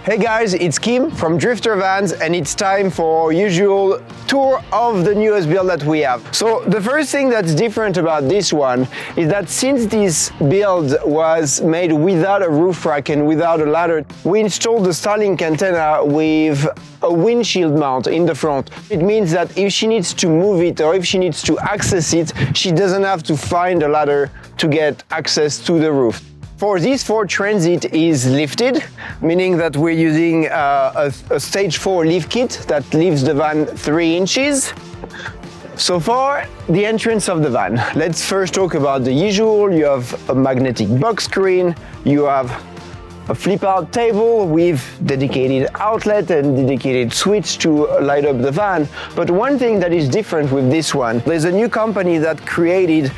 Hey guys, it's Kim from Drifter Vans and it's time for our usual tour of the newest build that we have. So the first thing that's different about this one is that since this build was made without a roof rack and without a ladder, we installed the Starlink antenna with a windshield mount in the front. It means that if she needs to move it or if she needs to access it, she doesn't have to find a ladder to get access to the roof. For this Ford Transit is lifted, meaning that we're using a stage 4 lift kit that lifts the van 3 inches. So for the entrance of the van, let's first talk about the usual. You have a magnetic box screen, you have a flip-out table with dedicated outlet and dedicated switch to light up the van. But one thing that is different with this one, there's a new company that created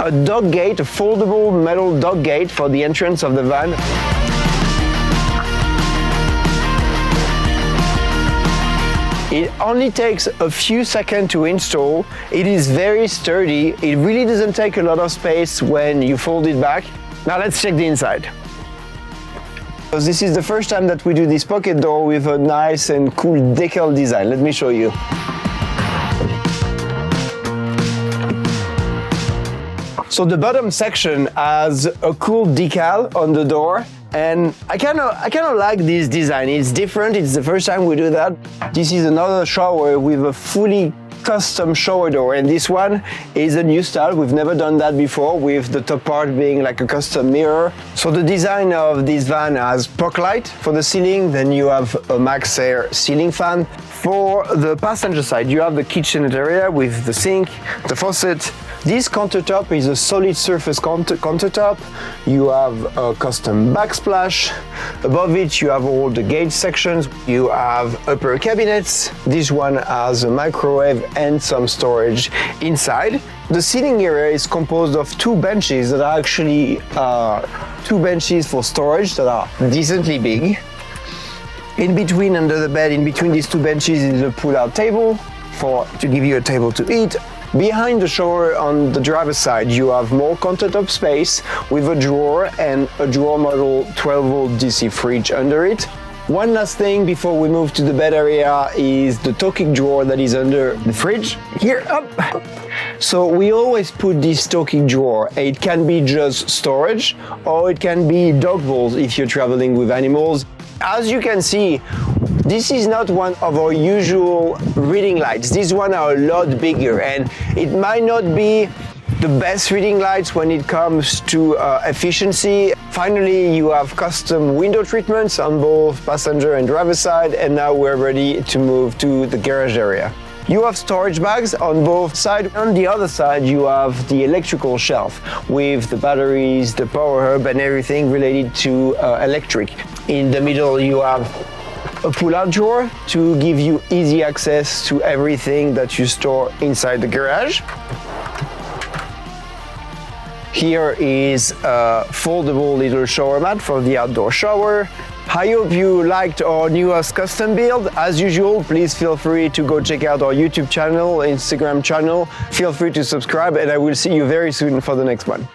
a dog gate, a foldable metal dog gate for the entrance of the van. It only takes a few seconds to install. It is very sturdy. It really doesn't take a lot of space when you fold it back. Now let's check the inside. This is the first time that we do this pocket door with a nice and cool decal design. Let me show you. So the bottom section has a cool decal on the door, and I kind of like this design. It's different. It's the first time we do that. This is another shower with a fully custom shower door, and this one is a new style. We've never done that before, with the top part being like a custom mirror. So the design of this van has POC light for the ceiling, then you have a Max Air ceiling fan. For the passenger side, you have the kitchenette area with the sink, the faucet. This countertop is a solid surface countertop. You have a custom backsplash. Above it, you have all the gauge sections. You have upper cabinets. This one has a microwave and some storage inside. The seating area is composed of 2 benches that are actually 2 benches for storage that are decently big. In between, under the bed, in between these 2 benches is a pull-out table to give you a table to eat. Behind the shower on the driver's side, you have more countertop space with a drawer and a drawer model 12-volt DC fridge under it. One last thing before we move to the bed area is the Tokic drawer that is under the fridge. Here, up! So we always put this Tokic drawer. It can be just storage, or it can be dog bowls if you're traveling with animals. As you can see, this is not one of our usual reading lights. These ones are a lot bigger, and it might not be the best reading lights when it comes to efficiency. Finally, you have custom window treatments on both passenger and driver side, and now we're ready to move to the garage area. You have storage bags on both sides. On the other side, you have the electrical shelf with the batteries, the power hub, and everything related to electric. In the middle, you have a pull-out drawer to give you easy access to everything that you store inside the garage. Here is a foldable little shower mat for the outdoor shower. I hope you liked our newest custom build. As usual, please feel free to go check out our YouTube channel, Instagram channel. Feel free to subscribe, and I will see you very soon for the next one.